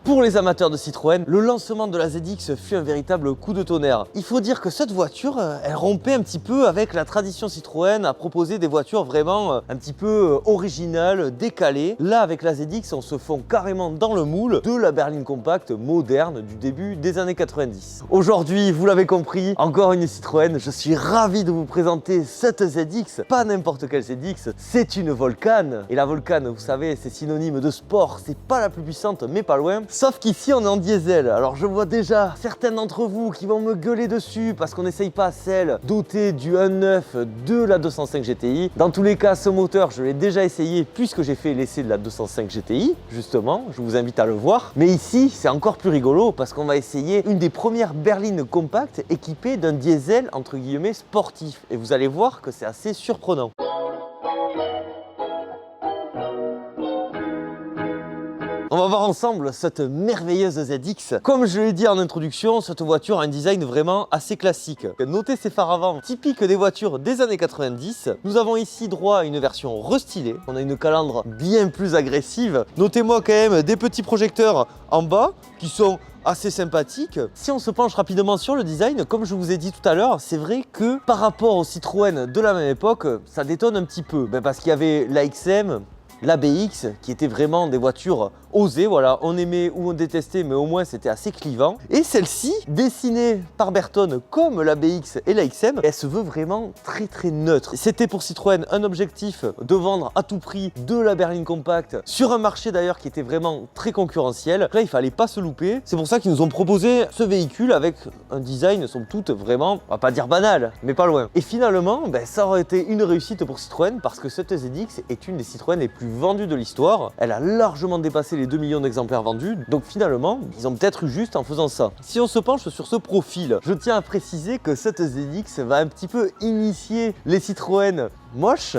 Pour les amateurs de Citroën, le lancement de la ZX fut un véritable coup de tonnerre. Il faut dire que cette voiture, elle rompait un petit peu avec la tradition Citroën à proposer des voitures vraiment un petit peu originales, décalées. Là, avec la ZX, on se fond carrément dans le moule de la berline compacte moderne du début des années 90. Aujourd'hui, vous l'avez compris, encore une Citroën, je suis ravi de vous présenter cette ZX. Pas n'importe quelle ZX, c'est une Volcan. Et la Volcan, vous savez, c'est synonyme de sport, c'est pas la plus puissante, mais pas loin. Sauf qu'ici, on est en diesel. Alors, je vois déjà certains d'entre vous qui vont me gueuler dessus parce qu'on n'essaye pas celle dotée du 1.9 de la 205 GTI. Dans tous les cas, ce moteur, je l'ai déjà essayé puisque j'ai fait l'essai de la 205 GTI, justement. Je vous invite à le voir. Mais ici, c'est encore plus rigolo parce qu'on va essayer une des premières berlines compactes équipées d'un diesel, entre guillemets, sportif. Et vous allez voir que c'est assez surprenant. On va voir ensemble cette merveilleuse ZX. Comme je l'ai dit en introduction, cette voiture a un design vraiment assez classique. Notez ses phares avant typiques des voitures des années 90. Nous avons ici droit à une version restylée. On a une calandre bien plus agressive. Notez-moi quand même des petits projecteurs en bas qui sont assez sympathiques. Si on se penche rapidement sur le design, comme je vous ai dit tout à l'heure, c'est vrai que par rapport au Citroën de la même époque, ça détonne un petit peu. Parce qu'il y avait la XM, la BX qui étaient vraiment des voitures osées, voilà, on aimait ou on détestait, mais au moins c'était assez clivant. Et celle-ci, dessinée par Bertone comme la BX et la XM, elle se veut vraiment très neutre. C'était pour Citroën un objectif de vendre à tout prix de la berline compacte sur un marché d'ailleurs qui était vraiment très concurrentiel. Là, il fallait pas se louper. C'est pour ça qu'ils nous ont proposé ce véhicule avec un design somme toute vraiment, on va pas dire banal, mais pas loin. Et finalement, ça aurait été une réussite pour Citroën parce que cette ZX est une des Citroën les plus vendues de l'histoire. Elle a largement dépassé les 2 millions d'exemplaires vendus. Donc finalement, ils ont peut-être eu juste en faisant ça. Si on se penche sur ce profil, je tiens à préciser que cette ZX va un petit peu initier les Citroën moche,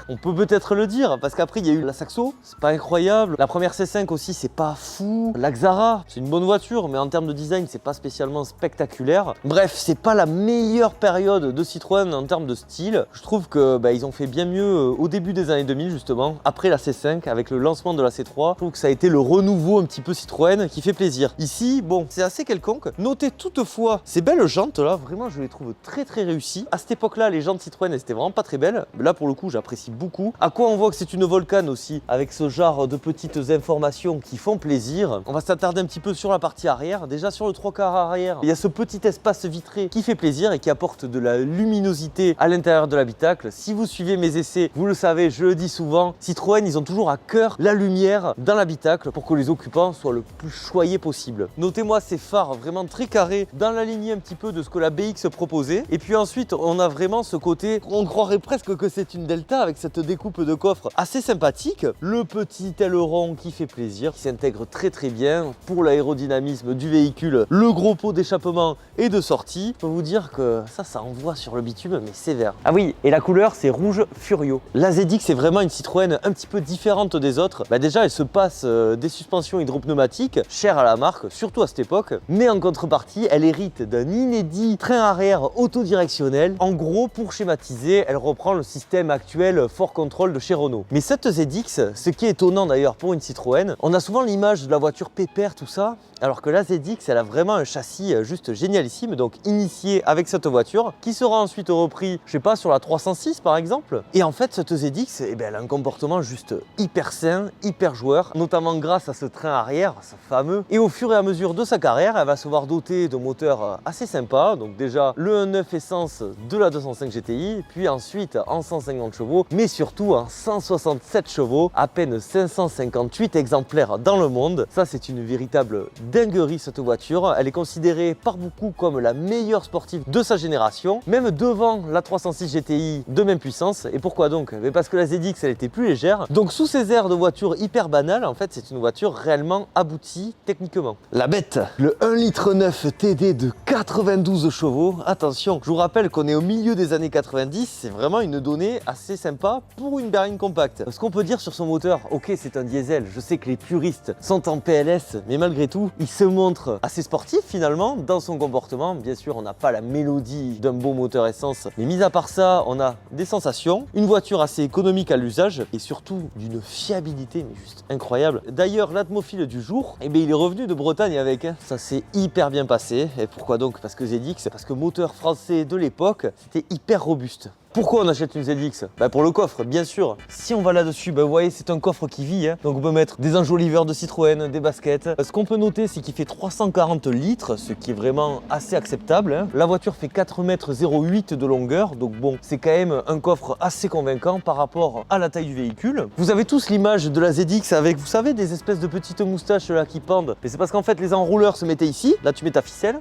on peut peut-être le dire, parce qu'après il y a eu la Saxo, c'est pas incroyable, la première C5 aussi c'est pas fou, la Xara, c'est une bonne voiture, mais en termes de design c'est pas spécialement spectaculaire. Bref, c'est pas la meilleure période de Citroën en termes de style. Je trouve que ils ont fait bien mieux au début des années 2000 justement, après la C5, avec le lancement de la C3, je trouve que ça a été le renouveau un petit peu Citroën qui fait plaisir. Ici, bon, c'est assez quelconque. Notez toutefois ces belles jantes là, vraiment je les trouve très réussies. À cette époque là, les jantes Citroën elles étaient vraiment pas très belles. Là, pour le coup, j'apprécie beaucoup. À quoi on voit que c'est une Volcan aussi, avec ce genre de petites informations qui font plaisir. On va s'attarder un petit peu sur la partie arrière. Déjà, sur le 3/4 arrière, il y a ce petit espace vitré qui fait plaisir et qui apporte de la luminosité à l'intérieur de l'habitacle. Si vous suivez mes essais, vous le savez, je le dis souvent, Citroën, ils ont toujours à cœur la lumière dans l'habitacle pour que les occupants soient le plus choyés possible. Notez-moi ces phares vraiment très carrés dans la lignée un petit peu de ce que la BX proposait. Et puis ensuite, on a vraiment ce côté, on croirait presque que c'est une Delta avec cette découpe de coffre assez sympathique. Le petit aileron qui fait plaisir, qui s'intègre très bien pour l'aérodynamisme du véhicule. Le gros pot d'échappement et de sortie. Je peux vous dire que ça envoie sur le bitume, mais sévère. Ah oui, et la couleur, c'est rouge furio. La ZX est vraiment une Citroën un petit peu différente des autres. Déjà, elle se passe des suspensions hydropneumatiques, chères à la marque, surtout à cette époque. Mais en contrepartie, elle hérite d'un inédit train arrière autodirectionnel. En gros, pour schématiser, elle reprend le système actuel Fort Control de chez Renault. Mais cette ZX, ce qui est étonnant d'ailleurs pour une Citroën, on a souvent l'image de la voiture pépère, tout ça, alors que la ZX, elle a vraiment un châssis juste génialissime, donc initié avec cette voiture, qui sera ensuite repris, je sais pas, sur la 306 par exemple. Et en fait, cette ZX, elle a un comportement juste hyper sain, hyper joueur, notamment grâce à ce train arrière, ce fameux. Et au fur et à mesure de sa carrière, elle va se voir dotée de moteurs assez sympas, donc déjà le 1.9 essence de la 205 GTI, puis ensuite en 150 chevaux, mais surtout en 167 chevaux, à peine 558 exemplaires dans le monde. Ça, c'est une véritable dinguerie cette voiture. Elle est considérée par beaucoup comme la meilleure sportive de sa génération, même devant la 306 GTI de même puissance. Et pourquoi donc? Parce que la ZX, elle était plus légère. Donc sous ces airs de voiture hyper banale, en fait, c'est une voiture réellement aboutie techniquement. La bête, le 1,9 litre TD de 92 chevaux. Attention, je vous rappelle qu'on est au milieu des années 90, c'est vraiment une donnée données assez sympas pour une berline compacte. Ce qu'on peut dire sur son moteur, ok c'est un diesel, je sais que les puristes sont en PLS, mais malgré tout, il se montre assez sportif finalement dans son comportement. Bien sûr, on n'a pas la mélodie d'un beau moteur essence, mais mis à part ça, on a des sensations, une voiture assez économique à l'usage et surtout d'une fiabilité mais juste incroyable. D'ailleurs, l'atmophile du jour, eh bien, il est revenu de Bretagne avec, hein. Ça s'est hyper bien passé. Et pourquoi donc? Parce que ZX, parce que moteur français de l'époque, c'était hyper robuste. Pourquoi on achète une ZX? Pour le coffre, bien sûr. Si on va là-dessus, vous voyez, c'est un coffre qui vit, hein. Donc on peut mettre des enjoliveurs de Citroën, des baskets. Ce qu'on peut noter, c'est qu'il fait 340 litres, ce qui est vraiment assez acceptable, hein. La voiture fait 4,08 m de longueur, donc bon, c'est quand même un coffre assez convaincant par rapport à la taille du véhicule. Vous avez tous l'image de la ZX avec, vous savez, des espèces de petites moustaches là qui pendent. Mais c'est parce qu'en fait, les enrouleurs se mettaient ici. Là, tu mets ta ficelle.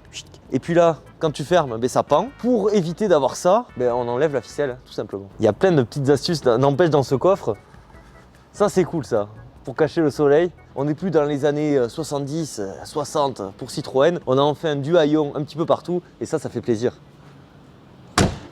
Et puis là, quand tu fermes, ça pend. Pour éviter d'avoir ça, on enlève la ficelle, tout simplement. Il y a plein de petites astuces, n'empêche, dans ce coffre. Ça, c'est cool, ça. Pour cacher le soleil. On n'est plus dans les années 70, 60 pour Citroën. On a enfin du haillon un petit peu partout. Et ça fait plaisir.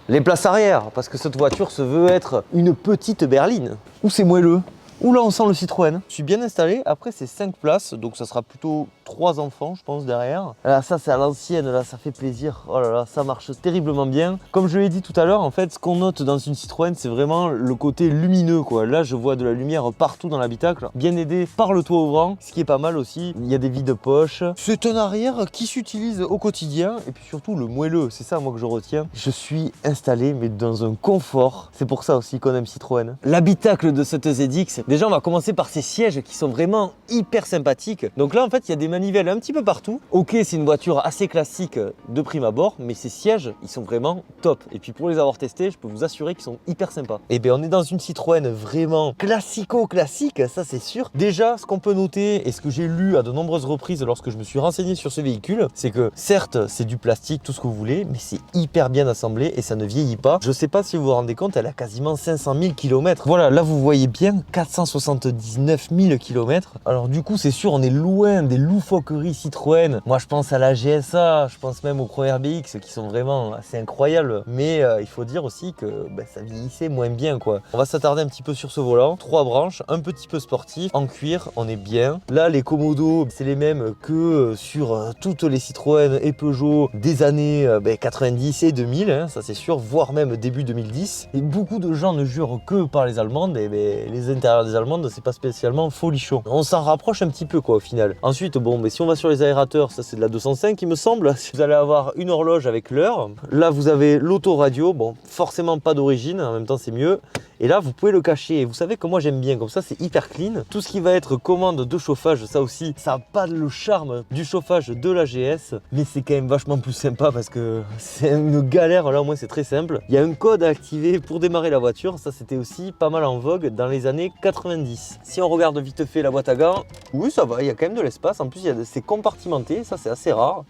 Les places arrière, parce que cette voiture se veut être une petite berline. Ou c'est moelleux. Ouh là, on sent le Citroën. Je suis bien installé. Après, c'est 5 places, donc ça sera plutôt 3 enfants, je pense, derrière. Là, ça, c'est à l'ancienne, là, ça fait plaisir. Oh là là, ça marche terriblement bien. Comme je l'ai dit tout à l'heure, en fait, ce qu'on note dans une Citroën, c'est vraiment le côté lumineux, quoi. Là, je vois de la lumière partout dans l'habitacle, bien aidé par le toit ouvrant, ce qui est pas mal aussi. Il y a des vides-poches. C'est un arrière qui s'utilise au quotidien, et puis surtout le moelleux. C'est ça, moi, que je retiens. Je suis installé, mais dans un confort. C'est pour ça aussi qu'on aime Citroën. L'habitacle de cette ZX, déjà, on va commencer par ces sièges qui sont vraiment hyper sympathiques. Donc là, en fait, il y a des manivelles un petit peu partout. Ok, c'est une voiture assez classique de prime abord, mais ces sièges, ils sont vraiment top. Et puis pour les avoir testés, je peux vous assurer qu'ils sont hyper sympas. Et bien, on est dans une Citroën vraiment classico-classique, ça c'est sûr. Déjà, ce qu'on peut noter, et ce que j'ai lu à de nombreuses reprises lorsque je me suis renseigné sur ce véhicule, c'est que certes, c'est du plastique, tout ce que vous voulez, mais c'est hyper bien assemblé et ça ne vieillit pas. Je sais pas si vous vous rendez compte, elle a quasiment 500 000 km. Voilà, là vous voyez bien 479 000 km. Alors du coup, c'est sûr, on est loin des loufoqueries Citroën. Moi, je pense à la GSA, je pense même aux Pro RBX qui sont vraiment assez incroyables. Mais il faut dire aussi que ça vieillissait moins bien, quoi. On va s'attarder un petit peu sur ce volant. 3 branches, un petit peu sportif, en cuir, on est bien. Là, les commodos, c'est les mêmes que sur toutes les Citroën et Peugeot des années 90 et 2000, hein, ça c'est sûr, voire même début 2010. Et beaucoup de gens ne jurent que par les Allemandes, et les intérieurs des Allemandes, c'est pas spécialement folichon. On s'en rapproche un petit peu, quoi, au final. Ensuite, bon, si on va sur les aérateurs, ça c'est de la 205, il me semble. Vous allez avoir une horloge avec l'heure. Là, vous avez l'autoradio. Bon, forcément pas d'origine, en même temps, c'est mieux. Et là, vous pouvez le cacher. Et vous savez que moi, j'aime bien. Comme ça, c'est hyper clean. Tout ce qui va être commande de chauffage, ça aussi, ça n'a pas le charme du chauffage de la GS. Mais c'est quand même vachement plus sympa parce que c'est une galère. Là, au moins, c'est très simple. Il y a un code à activer pour démarrer la voiture. Ça, c'était aussi pas mal en vogue dans les années 90. Si on regarde vite fait la boîte à gants, oui, ça va. Il y a quand même de l'espace. En plus, c'est compartimenté. Ça, c'est assez rare.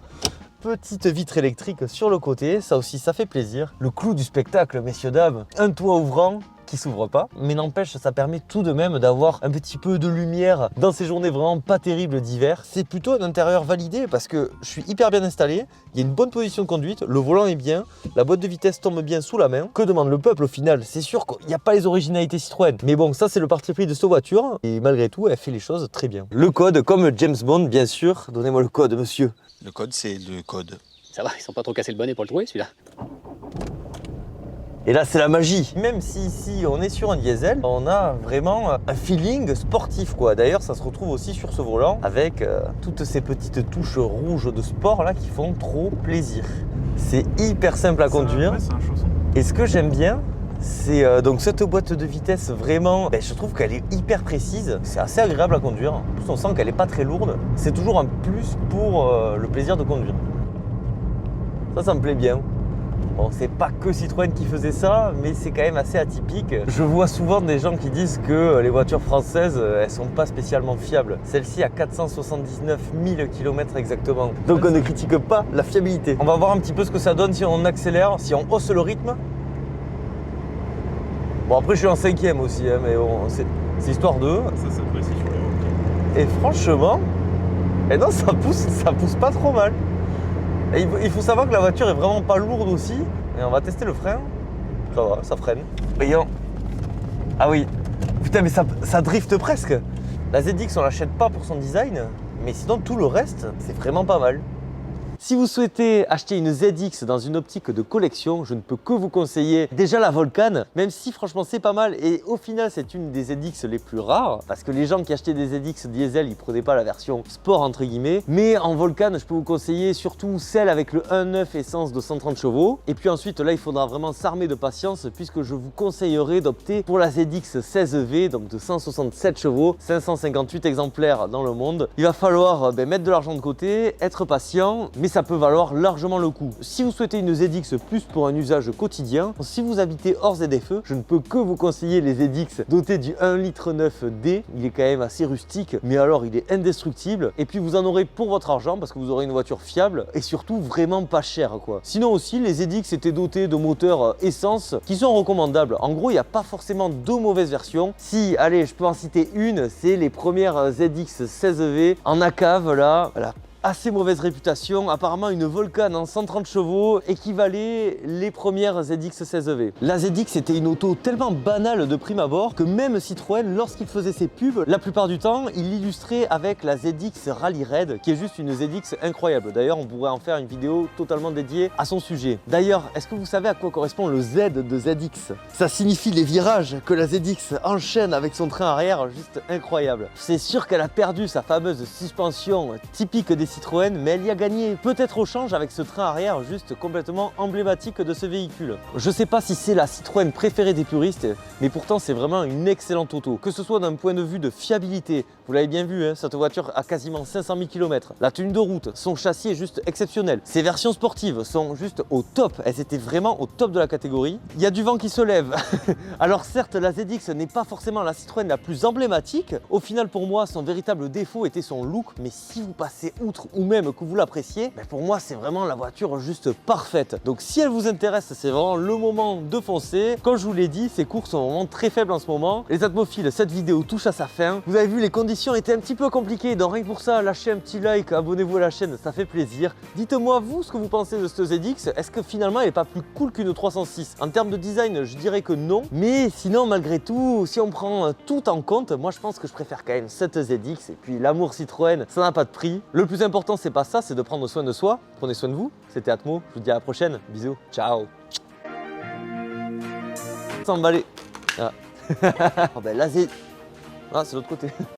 Petite vitre électrique sur le côté. Ça aussi, ça fait plaisir. Le clou du spectacle, messieurs, dames. Un toit ouvrant qui s'ouvre pas, mais n'empêche, ça permet tout de même d'avoir un petit peu de lumière dans ces journées vraiment pas terribles d'hiver. C'est plutôt un intérieur validé parce que je suis hyper bien installé, il y a une bonne position de conduite, le volant est bien, la boîte de vitesse tombe bien sous la main. Que demande le peuple au final? C'est sûr qu'il n'y a pas les originalités Citroën, mais bon, ça c'est le parti pris de cette voiture et malgré tout, elle fait les choses très bien. Le code, comme James Bond, bien sûr. Donnez-moi le code, monsieur. Le code, c'est le code. Ça va, ils sont pas trop cassés le bonnet pour le trouver, celui-là. Et là, c'est la magie. Même si ici, on est sur un diesel, on a vraiment un feeling sportif, quoi. D'ailleurs, ça se retrouve aussi sur ce volant avec toutes ces petites touches rouges de sport là qui font trop plaisir. C'est hyper simple à conduire. Ouais, c'est un chausson. Et ce que j'aime bien, c'est donc cette boîte de vitesse vraiment, je trouve qu'elle est hyper précise. C'est assez agréable à conduire. En plus, on sent qu'elle n'est pas très lourde. C'est toujours un plus pour le plaisir de conduire. Ça me plaît bien. Bon, c'est pas que Citroën qui faisait ça, mais c'est quand même assez atypique. Je vois souvent des gens qui disent que les voitures françaises, elles sont pas spécialement fiables. Celle-ci a 479 000 km exactement. Donc on ne critique pas la fiabilité. On va voir un petit peu ce que ça donne si on accélère, si on hausse le rythme. Bon, après je suis en 5e aussi, hein, mais bon, c'est histoire de... Ça s'apprécie sur les routes. Et franchement, non, ça pousse pas trop mal. Et il faut savoir que la voiture est vraiment pas lourde aussi. Et on va tester le frein. Ça va, ça freine. Voyons. Ah oui. Putain, mais ça drift presque. La ZX, on l'achète pas pour son design, mais sinon tout le reste, c'est vraiment pas mal. Si vous souhaitez acheter une ZX dans une optique de collection, je ne peux que vous conseiller déjà la Volcan, même si franchement c'est pas mal et au final c'est une des ZX les plus rares parce que les gens qui achetaient des ZX diesel, ils prenaient pas la version sport entre guillemets, mais en Volcan, je peux vous conseiller surtout celle avec le 1.9 essence de 130 chevaux et puis ensuite là il faudra vraiment s'armer de patience puisque je vous conseillerais d'opter pour la ZX 16V, donc de 167 chevaux, 558 exemplaires dans le monde. Il va falloir mettre de l'argent de côté, être patient, mais ça peut valoir largement le coup. Si vous souhaitez une ZX plus pour un usage quotidien, si vous habitez hors ZFE, je ne peux que vous conseiller les ZX dotés du 1,9 litre D. Il est quand même assez rustique, mais alors il est indestructible. Et puis vous en aurez pour votre argent parce que vous aurez une voiture fiable et surtout vraiment pas chère quoi. Sinon aussi, les ZX étaient dotés de moteurs essence qui sont recommandables. En gros, il n'y a pas forcément de mauvaises versions. Si, allez, je peux en citer une, c'est les premières ZX 16V en ACAV là. Voilà. Assez mauvaise réputation, apparemment une Volcan en 130 chevaux équivalait les premières ZX 16V. La ZX était une auto tellement banale de prime abord que même Citroën, lorsqu'il faisait ses pubs, la plupart du temps, il l'illustrait avec la ZX Rally Raid, qui est juste une ZX incroyable. D'ailleurs, on pourrait en faire une vidéo totalement dédiée à son sujet. D'ailleurs, est-ce que vous savez à quoi correspond le Z de ZX? Ça signifie les virages que la ZX enchaîne avec son train arrière, juste incroyable. C'est sûr qu'elle a perdu sa fameuse suspension typique des Citroën, mais elle y a gagné, peut-être au change avec ce train arrière juste complètement emblématique de ce véhicule. Je sais pas si c'est la Citroën préférée des puristes, mais pourtant c'est vraiment une excellente auto. Que ce soit d'un point de vue de fiabilité, vous l'avez bien vu, hein, cette voiture a quasiment 500 000 km. La tenue de route, son châssis est juste exceptionnel. Ses versions sportives sont juste au top, elles étaient vraiment au top de la catégorie. Il y a du vent qui se lève. Alors certes, la ZX n'est pas forcément la Citroën la plus emblématique. Au final, pour moi, son véritable défaut était son look, mais si vous passez outre ou même que vous l'appréciez, pour moi c'est vraiment la voiture juste parfaite. Donc si elle vous intéresse, c'est vraiment le moment de foncer. Comme je vous l'ai dit, ces cours sont vraiment très faibles en ce moment. Les atmophiles, cette vidéo touche à sa fin. Vous avez vu, les conditions étaient un petit peu compliquées, donc rien que pour ça, lâchez un petit like, abonnez-vous à la chaîne, ça fait plaisir. Dites-moi vous ce que vous pensez de cette ZX. Est-ce que finalement elle n'est pas plus cool qu'une 306? En termes de design, je dirais que non, mais sinon malgré tout, si on prend tout en compte, moi je pense que je préfère quand même cette ZX. Et puis l'amour Citroën, ça n'a pas de prix. Le plus important, c'est pas ça, c'est de prendre soin de soi. Prenez soin de vous. C'était Atmo, je vous dis à la prochaine. Bisous, ciao. S'emballer. Ah. Oh ben là, c'est... Ah, c'est l'autre côté.